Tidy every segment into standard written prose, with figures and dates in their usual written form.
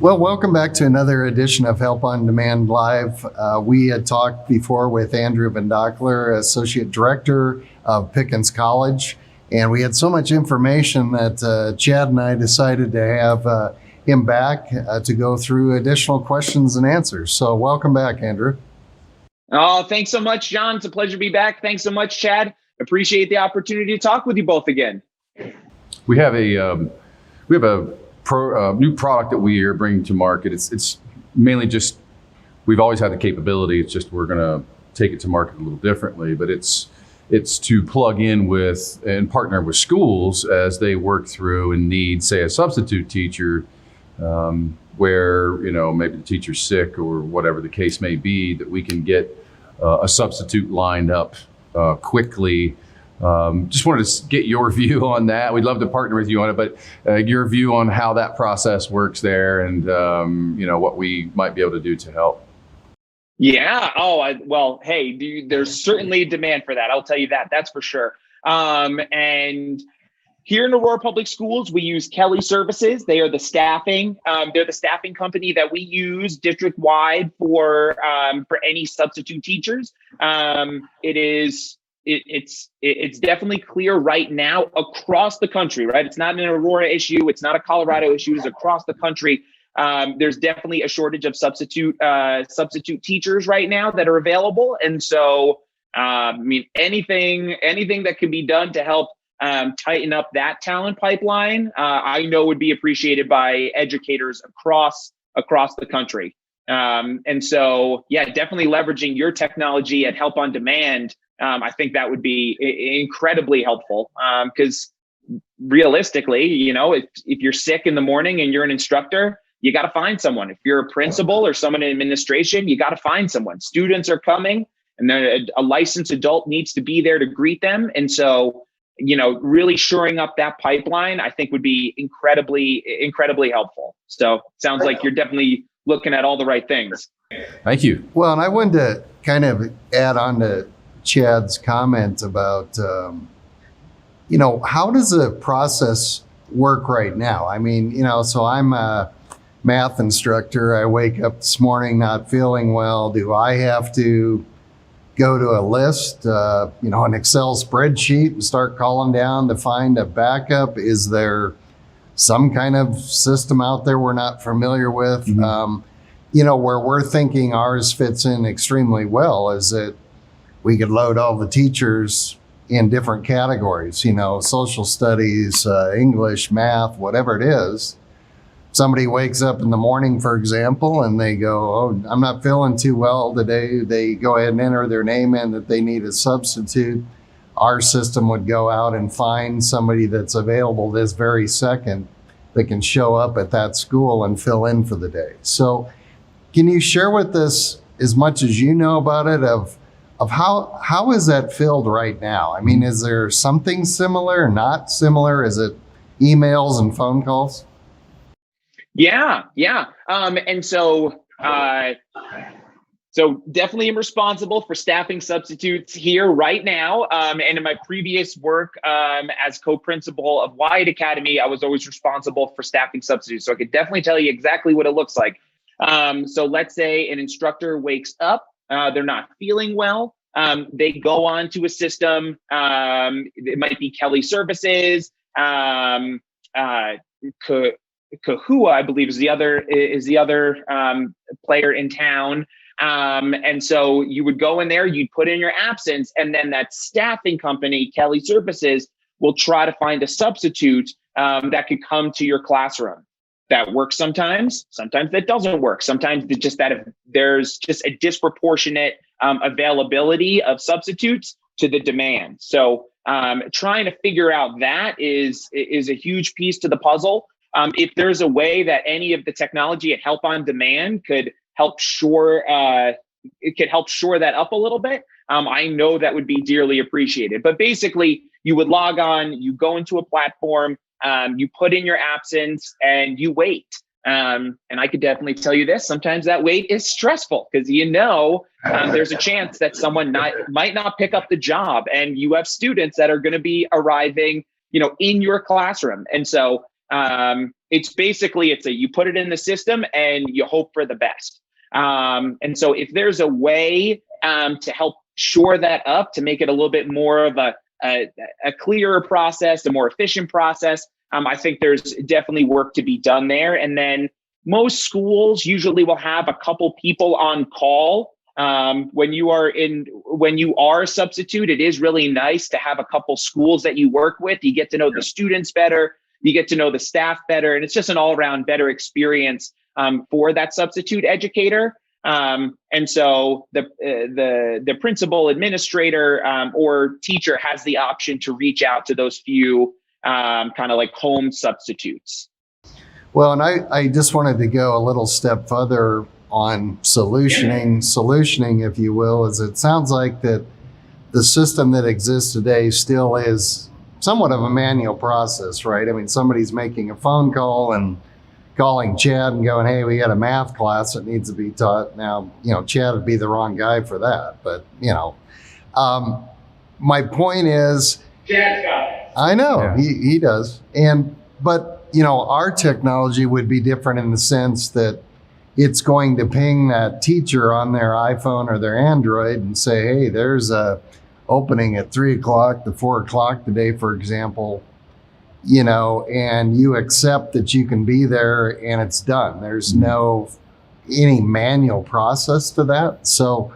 Well, welcome back to another edition of Help on Demand Live. We had talked before with Andrew Vidockler, Associate Director of Pickens College, and we had so much information that Chad and I decided to have him back to go through additional questions and answers. So welcome back, Andrew. Oh, thanks so much, John. It's a pleasure to be back. Thanks so much, Chad. Appreciate the opportunity to talk with you both again. We have a new product that we are bringing to market. It's mainly just, we've always had the capability. It's just we're going to take it to market a little differently. But it's to plug in with and partner with schools as they work through and need, say, a substitute teacher, where maybe the teacher's sick or whatever the case may be, that we can get a substitute lined up quickly. Just wanted to get your view on that. We'd love to partner with you on it, but your view on how that process works there and what we might be able to do to help. Yeah. Well, hey, there's certainly a demand for that. I'll tell you that. That's for sure. And here in Aurora Public Schools, we use Kelly Services. They are the staffing. They're the staffing company that we use district-wide for any substitute teachers. It's definitely clear right now across the country, right? It's not an Aurora issue. It's not a Colorado issue. It's across the country. There's definitely a shortage of substitute teachers right now that are available. And so, anything that can be done to help tighten up that talent pipeline, I know would be appreciated by educators across the country. And so, yeah, definitely leveraging your technology at Help on Demand. I think that would be incredibly helpful because realistically, if you're sick in the morning and you're an instructor, you got to find someone. If you're a principal or someone in administration, you got to find someone. Students are coming and then a licensed adult needs to be there to greet them. And so, really shoring up that pipeline, I think would be incredibly, incredibly helpful. So sounds like you're definitely looking at all the right things. Thank you. Well, and I wanted to kind of add on to Chad's comment about, how does the process work right now? I mean, so I'm a math instructor. I wake up this morning not feeling well. Do I have to go to a list, an Excel spreadsheet and start calling down to find a backup? Is there some kind of system out there we're not familiar with? Mm-hmm. Where we're thinking ours fits in extremely well is that we could load all the teachers in different categories, social studies, English, math, whatever it is. Somebody wakes up in the morning, for example, and they go, "Oh, I'm not feeling too well today." They go ahead and enter their name in that they need a substitute. Our system would go out and find somebody that's available this very second that can show up at that school and fill in for the day. So can you share with us as much as you know about it of how is that filled right now? I mean, is there something similar, not similar? Is it emails and phone calls? Yeah. And so definitely am responsible for staffing substitutes here right now. And in my previous work as co-principal of Wyatt Academy, I was always responsible for staffing substitutes. So I could definitely tell you exactly what it looks like. So let's say an instructor wakes up, they're not feeling well. They go on to a system. It might be Kelly Services, Kahua, I believe, is the other player in town. And so you would go in there, you'd put in your absence, and then that staffing company, Kelly Services, will try to find a substitute that could come to your classroom. That works sometimes that doesn't work. Sometimes it's just that if there's just a disproportionate availability of substitutes to the demand. So trying to figure out that is a huge piece to the puzzle. If there's a way that any of the technology at Help on Demand could help shore that up a little bit, I know that would be dearly appreciated. But basically, you would log on, you go into a platform, you put in your absence, and you wait. And I could definitely tell you this: sometimes that wait is stressful because there's a chance that someone might not pick up the job, and you have students that are going to be arriving, in your classroom. And so It's basically, you put it in the system and you hope for the best. And so if there's a way to help shore that up, to make it a little bit more of a clearer process, a more efficient process, I think there's definitely work to be done there. And then most schools usually will have a couple people on call. When you are a substitute, it is really nice to have a couple schools that you work with. You get to know the students better, you get to know the staff better, and it's just an all-around better experience for that substitute educator. And so the principal, administrator, or teacher has the option to reach out to those few kind of like home substitutes. Well, and I just wanted to go a little step further on solutioning, if you will, is it sounds like that the system that exists today still is somewhat of a manual process, right? I mean, somebody's making a phone call and calling Chad and going, hey, we got a math class that needs to be taught. Now, Chad would be the wrong guy for that. But, my point is, Chad's got it. I know, he does. But our technology would be different in the sense that it's going to ping that teacher on their iPhone or their Android and say, hey, there's a opening at 3:00 to 4:00 today, for example, and you accept that you can be there and it's done. There's no any manual process to that. So,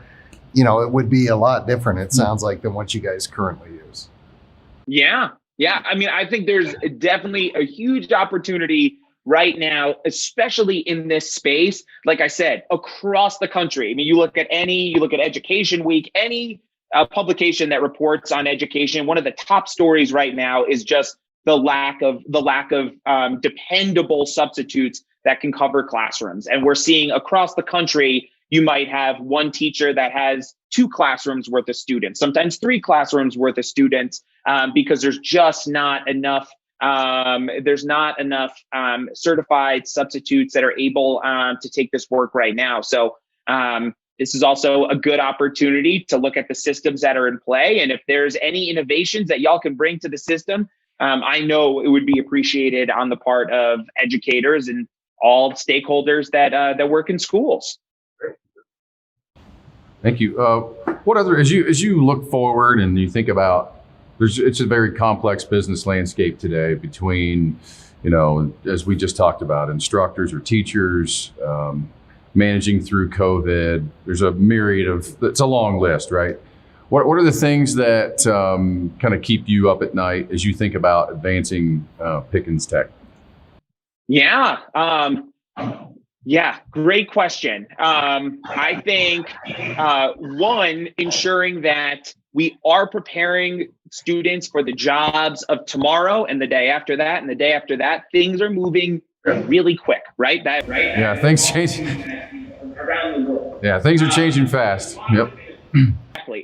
it would be a lot different, it sounds like, than what you guys currently use. Yeah. I mean, I think there's definitely a huge opportunity right now, especially in this space. Like I said, across the country. I mean, you look at Education Week, any publication that reports on education, one of the top stories right now is just the lack of dependable substitutes that can cover classrooms. And we're seeing across the country, you might have one teacher that has 2 classrooms worth of students, sometimes 3 classrooms worth of students, because there's just not enough. There's not enough certified substitutes that are able to take this work right now. So this is also a good opportunity to look at the systems that are in play. And if there's any innovations that y'all can bring to the system, I know it would be appreciated on the part of educators and all stakeholders that work in schools. Thank you. What other, as you look forward and you think about, it's a very complex business landscape today between, as we just talked about, instructors or teachers, managing through COVID. There's a myriad it's a long list, right? What are the things that kind of keep you up at night as you think about advancing Pickens Tech? Yeah, great question. I think one, ensuring that we are preparing students for the jobs of tomorrow and the day after that and the day after that. Things are moving really quick, right? Yeah, things change around the world. Yeah, things are changing fast. Yep.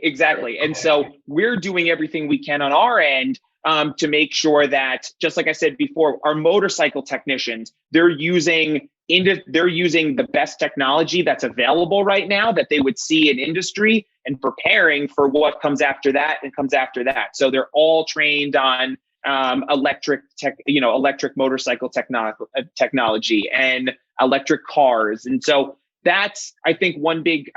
Exactly. And so we're doing everything we can on our end to make sure that, just like I said before, our motorcycle technicians, they're using the best technology that's available right now that they would see in industry and preparing for what comes after that and comes after that. So they're all trained on electric motorcycle technology and electric cars. And so that's one big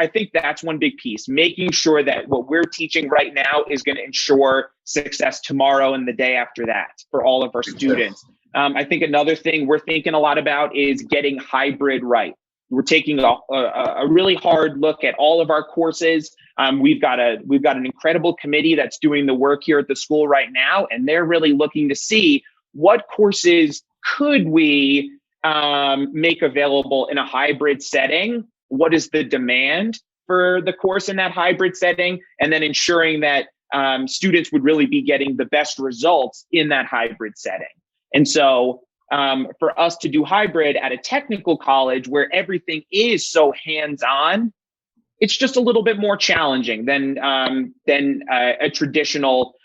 piece, making sure that what we're teaching right now is going to ensure success tomorrow and the day after that for all of our students. I think another thing we're thinking a lot about is getting hybrid right. We're taking a really hard look at all of our courses. We've got an incredible committee that's doing the work here at the school right now, and they're really looking to see what courses could we make available in a hybrid setting. What is the demand for the course in that hybrid setting? And then ensuring that students would really be getting the best results in that hybrid setting. And so for us to do hybrid at a technical college where everything is so hands-on, it's just a little bit more challenging than a traditional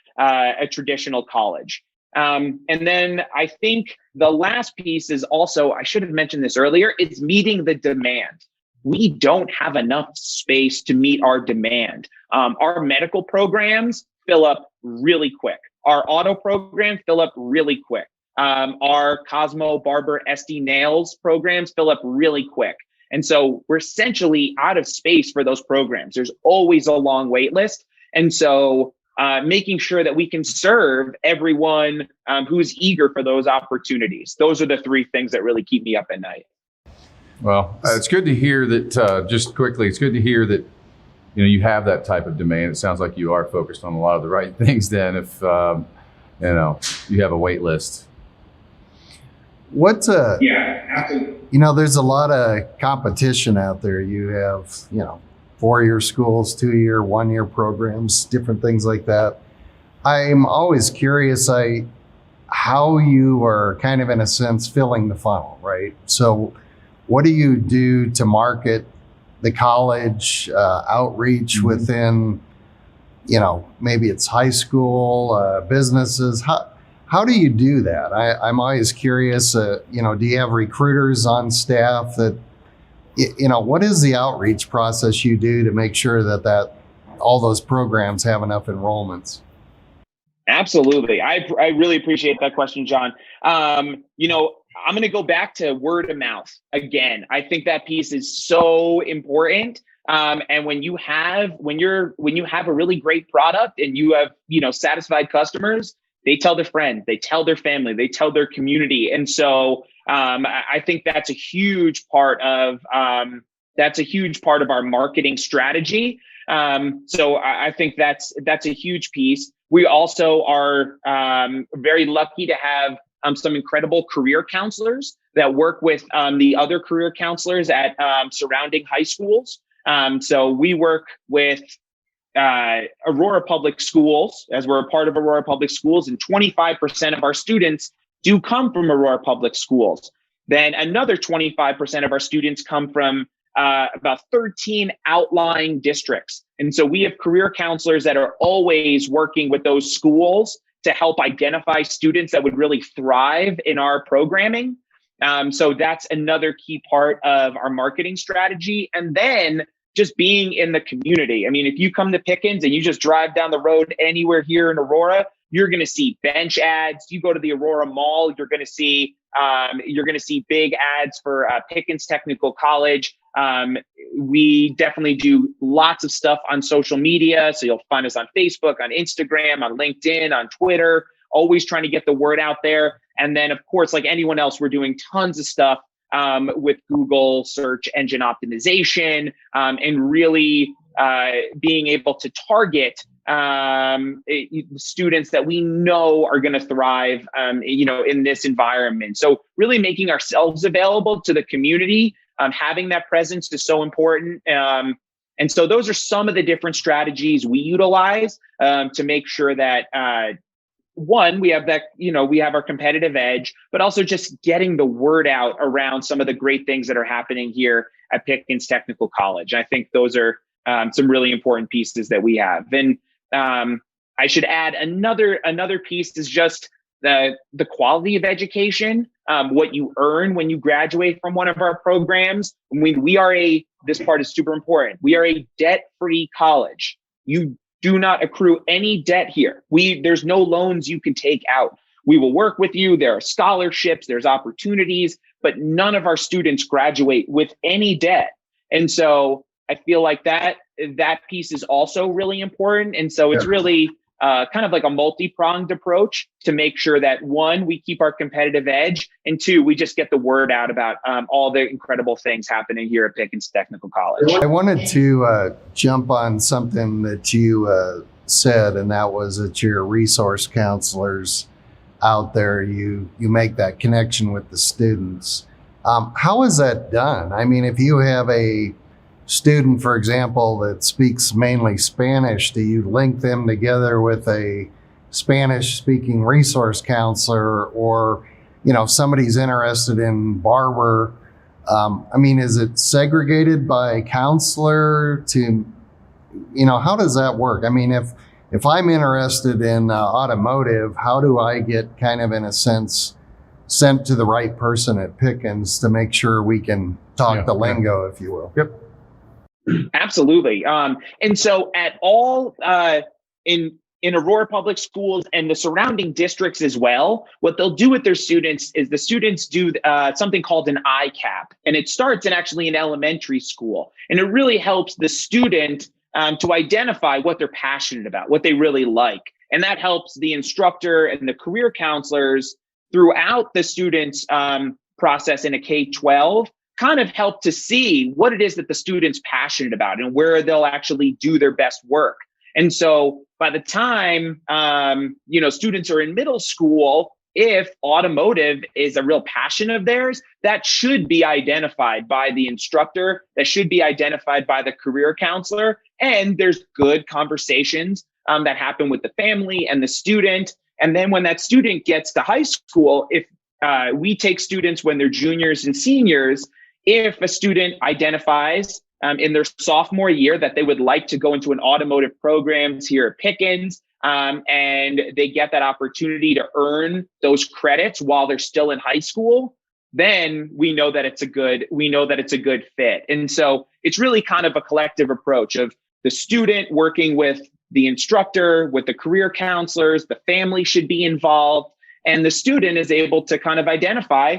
college. And then I think the last piece is also, I should have mentioned this earlier, it's meeting the demand. We don't have enough space to meet our demand. Our medical programs fill up really quick. Our auto programs fill up really quick. our Cosmo, Barber, SD Nails programs fill up really quick. And so we're essentially out of space for those programs. There's always a long wait list. And so making sure that we can serve everyone who's eager for those opportunities. Those are the three things that really keep me up at night. Well, it's good to hear that, just quickly, it's good to hear that, you have that type of demand. It sounds like you are focused on a lot of the right things then if, you have a wait list. Yeah, absolutely. There's a lot of competition out there. You have, 4-year schools, 2-year, 1-year programs, different things like that. I'm always curious how you are kind of, in a sense, filling the funnel, right? So what do you do to market the college outreach within, maybe it's high school, businesses? How do you do that? I'm always curious, do you have recruiters on staff that, what is the outreach process you do to make sure that all those programs have enough enrollments? Absolutely. I really appreciate that question, John. I'm going to go back to word of mouth again. I think that piece is so important. And when you have a really great product and you have, satisfied customers, they tell their friends, they tell their family, they tell their community. And so I think that's a huge part of our marketing strategy. So I think that's a huge piece. We also are very lucky to have some incredible career counselors that work with the other career counselors at surrounding high schools. So we work with Aurora Public Schools, as we're a part of Aurora Public Schools, and 25% of our students do come from Aurora Public Schools. Then another 25% of our students come from about 13 outlying districts. And so we have career counselors that are always working with those schools to help identify students that would really thrive in our programming. So that's another key part of our marketing strategy. And then just being in the community. I mean, if you come to Pickens and you just drive down the road anywhere here in Aurora, you're going to see bench ads. You go to the Aurora Mall, you're going to see big ads for Pickens Technical College. We definitely do lots of stuff on social media. So you'll find us on Facebook, on Instagram, on LinkedIn, on Twitter, always trying to get the word out there. And then, of course, like anyone else, we're doing tons of stuff with Google search engine optimization, and really being able to target students that we know are going to thrive, in this environment. So really making ourselves available to the community, having that presence is so important. And so those are some of the different strategies we utilize to make sure that one, we have our competitive edge, but also just getting the word out around some of the great things that are happening here at Pickens Technical College. I think those are some really important pieces that we have. And I should add another piece is just the quality of education, what you earn when you graduate from one of our programs. This part is super important. We are a debt-free college. You do not accrue any debt here. There's no loans you can take out. We will work with you. There are scholarships, there's opportunities, but none of our students graduate with any debt. And so I feel like that piece is also really important. And so it's really kind of like a multi-pronged approach to make sure that one, we keep our competitive edge, and two, we just get the word out about all the incredible things happening here at Pickens Technical College. I wanted to jump on something that you said, and that was that your resource counselors out there, you make that connection with the students. How is that done? I mean, if you have a student, for example, that speaks mainly Spanish, do you link them together with a Spanish-speaking resource counselor? Or, somebody's interested in barber. Is it segregated by counselor to, how does that work? I mean, if I'm interested in automotive, how do I get kind of, in a sense, sent to the right person at Pickens to make sure we can talk the lingo, if you will? Yep. Absolutely. And so at all in in Aurora Public Schools and the surrounding districts as well, what they'll do with their students is the students do something called an ICAP. And it starts in elementary school. And it really helps the student to identify what they're passionate about, what they really like. And that helps the instructor and the career counselors throughout the student's process in a K-12 kind of help to see what it is that the student's passionate about and where they'll actually do their best work. And so by the time, students are in middle school, if automotive is a real passion of theirs, that should be identified by the instructor, that should be identified by the career counselor. And there's good conversations that happen with the family and the student. And then when that student gets to high school, if we take students when they're juniors and seniors, if a student identifies in their sophomore year that they would like to go into an automotive programs here at Pickens, and they get that opportunity to earn those credits while they're still in high school, then we know that it's a good fit. And so it's really kind of a collective approach of the student working with the instructor, with the career counselors, the family should be involved, and the student is able to kind of identify,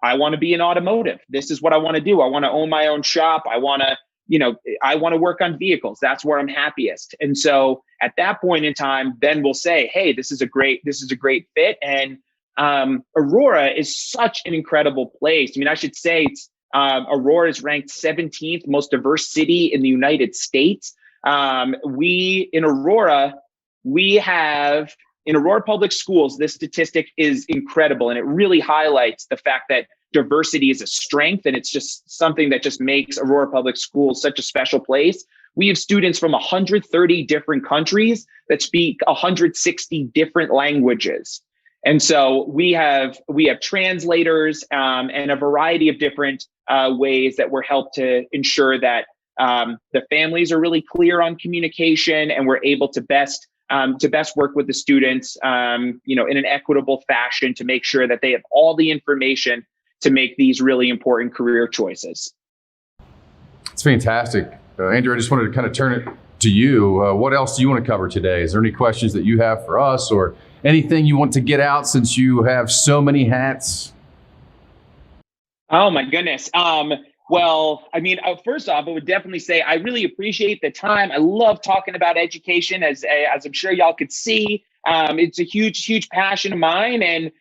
I want to be in automotive. This is what I want to do. I want to own my own shop. I want to work on vehicles. That's where I'm happiest. And so at that point in time, then we'll say, hey, this is a great fit. And Aurora is such an incredible place. I mean, I should say Aurora is ranked 17th most diverse city in the United States. In Aurora Public Schools, this statistic is incredible. And it really highlights the fact that diversity is a strength. And it's just something that just makes Aurora Public Schools such a special place. We have students from 130 different countries that speak 160 different languages. And so we have translators and a variety of different ways that we're helped to ensure that the families are really clear on communication, and we're able to best work with the students, in an equitable fashion to make sure that they have all the information to make these really important career choices. It's fantastic. Andrew, I just wanted to kind of turn it to you. What else do you want to cover today? Is there any questions that you have for us, or anything you want to get out since you have so many hats? Oh my goodness. Well, I mean, first off, I would definitely say I really appreciate the time. I love talking about education, as I'm sure y'all could see. It's a huge passion of mine. And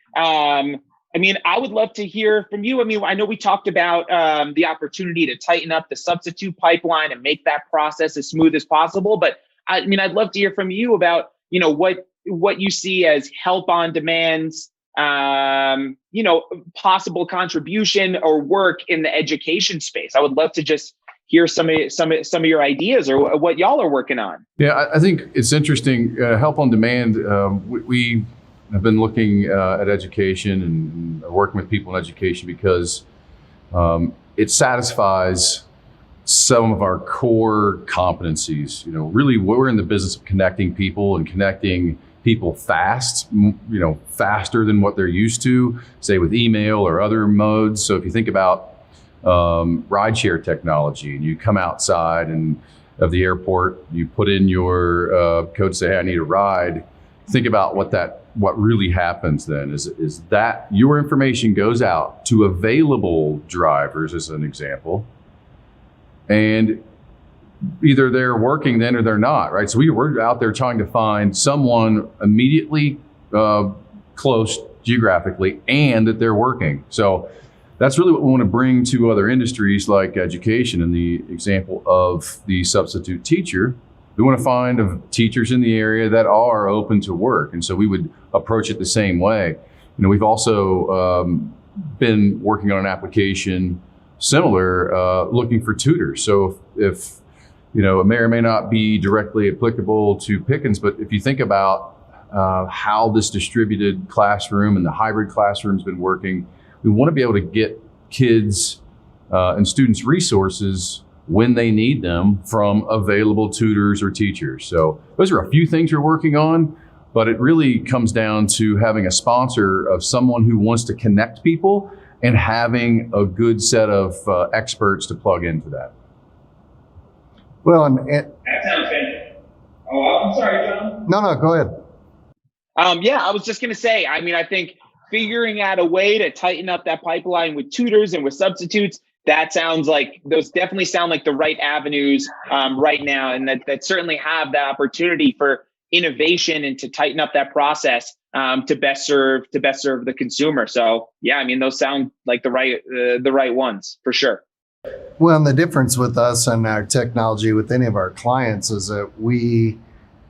I mean, I would love to hear from you. I mean, I know we talked about the opportunity to tighten up the substitute pipeline and make that process as smooth as possible. But I mean, I'd love to hear from you about, what you see as help on demands, possible contribution or work in the education space. I would love to just hear some of your ideas or what y'all are working on. Yeah, I think it's interesting. Help on demand. We have been looking at education and working with people in education because it satisfies some of our core competencies. Really, we're in the business of connecting people and connecting people fast, faster than what they're used to, say with email or other modes. So if you think about rideshare technology, and you come outside of the airport, you put in your code, say, hey, I need a ride. Think about what really happens then is that your information goes out to available drivers, as an example, and either they're working then or they're not, right? So we're out there trying to find someone immediately close geographically and that they're working. So that's really what we want to bring to other industries like education. In the example of the substitute teacher, we want to find teachers in the area that are open to work. And so we would approach it the same way. We've also been working on an application similar, looking for tutors. So if it may or may not be directly applicable to Pickens, but if you think about how this distributed classroom and the hybrid classroom has been working, we want to be able to get kids and students resources when they need them from available tutors or teachers. So those are a few things we're working on, but it really comes down to having a sponsor of someone who wants to connect people and having a good set of experts to plug into that. Well, that sounds fantastic. Oh, I'm sorry, John. No, go ahead. Yeah, I was just going to say, I mean, I think figuring out a way to tighten up that pipeline with tutors and with substitutes, those definitely sound like the right avenues right now. And that certainly have the opportunity for innovation and to tighten up that process to best serve the consumer. So yeah, I mean, those sound like the right ones for sure. Well, and the difference with us and our technology with any of our clients is that we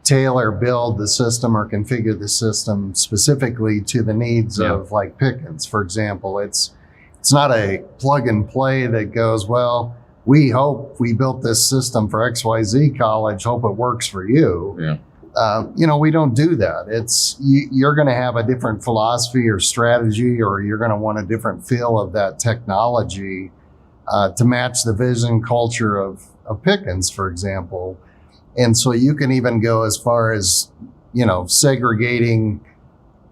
tailor build the system or configure the system specifically to the needs of like Pickens, for example. It's not a plug and play that goes, well, we hope we built this system for XYZ college, hope it works for you. Yeah. We don't do that. It's you're going to have a different philosophy or strategy, or you're going to want a different feel of that technology to match the vision culture of Pickens, for example. And so you can even go as far as, segregating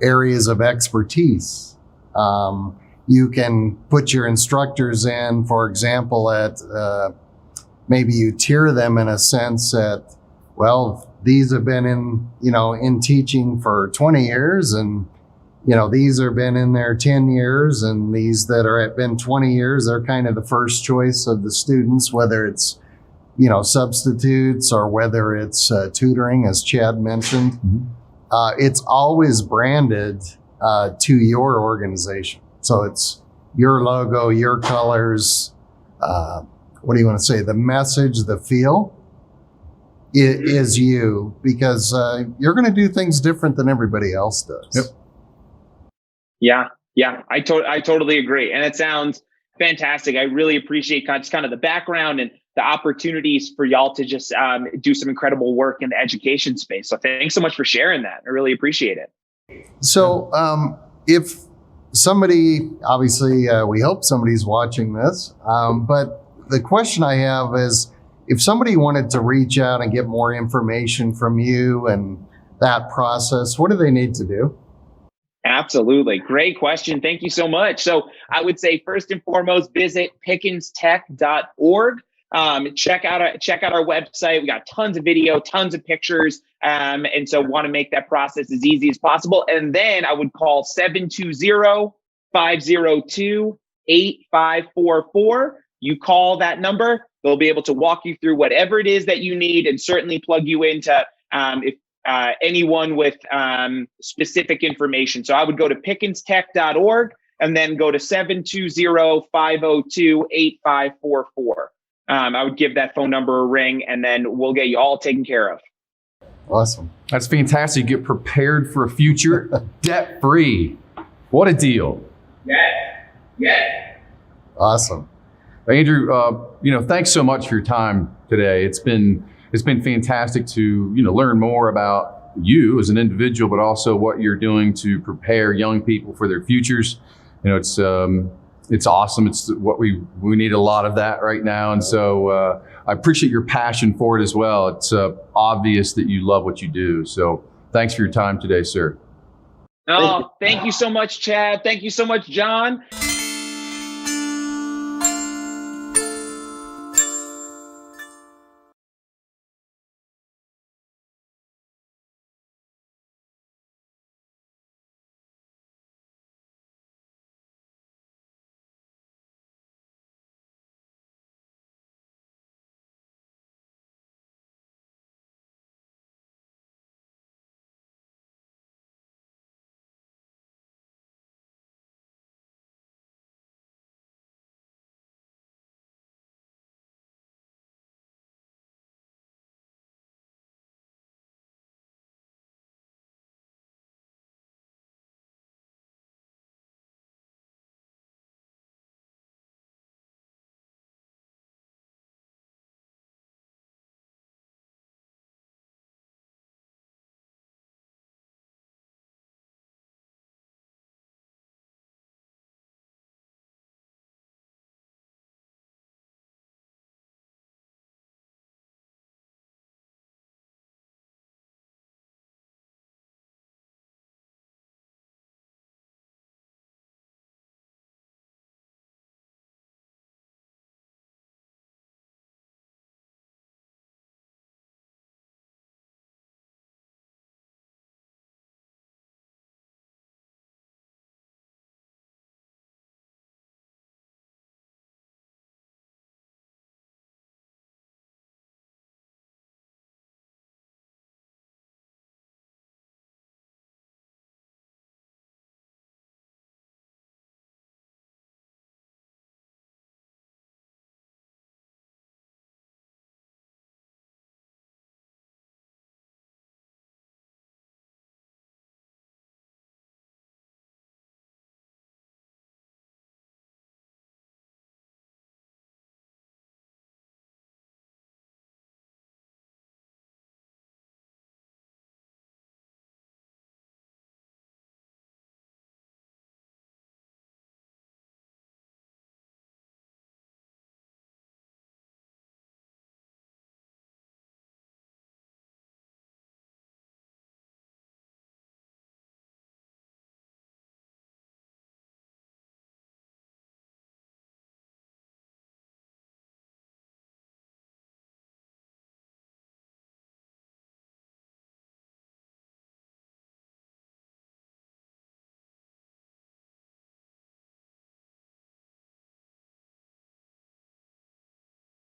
areas of expertise. You can put your instructors in, for example, at maybe you tier them in a sense that, well, these have been in teaching for 20 years and, these have been in there 10 years and these that are been 20 years, they're kind of the first choice of the students, whether it's, substitutes or whether it's tutoring, as Chad mentioned. Mm-hmm. It's always branded to your organization. So it's your logo, your colors, what do you want to say? The message, the feel is you, because you're going to do things different than everybody else does. Yep. Yeah. I totally agree. And it sounds fantastic. I really appreciate kind of the background and the opportunities for y'all to just do some incredible work in the education space. So thanks so much for sharing that. I really appreciate it. So if somebody, obviously, we hope somebody's watching this, but the question I have is, if somebody wanted to reach out and get more information from you and that process, what do they need to do? Absolutely. Great question. Thank you so much. So I would say first and foremost, visit pickenstech.org. Check out our website. We got tons of video, tons of pictures. And so want to make that process as easy as possible. And then I would call 720-502-8544. You call that number, they'll be able to walk you through whatever it is that you need and certainly plug you into anyone with specific information. So I would go to pickenstech.org and then go to 720-502-8544. I would give that phone number a ring and then we'll get you all taken care of. Awesome. That's fantastic. Get prepared for a future debt-free. What a deal. Yes. Awesome. Andrew, thanks so much for your time today. It's been fantastic to, learn more about you as an individual, but also what you're doing to prepare young people for their futures. It's awesome. It's what we need a lot of that right now. And so I appreciate your passion for it as well. It's obvious that you love what you do. So thanks for your time today, sir. Oh, thank you so much, Chad. Thank you so much, John.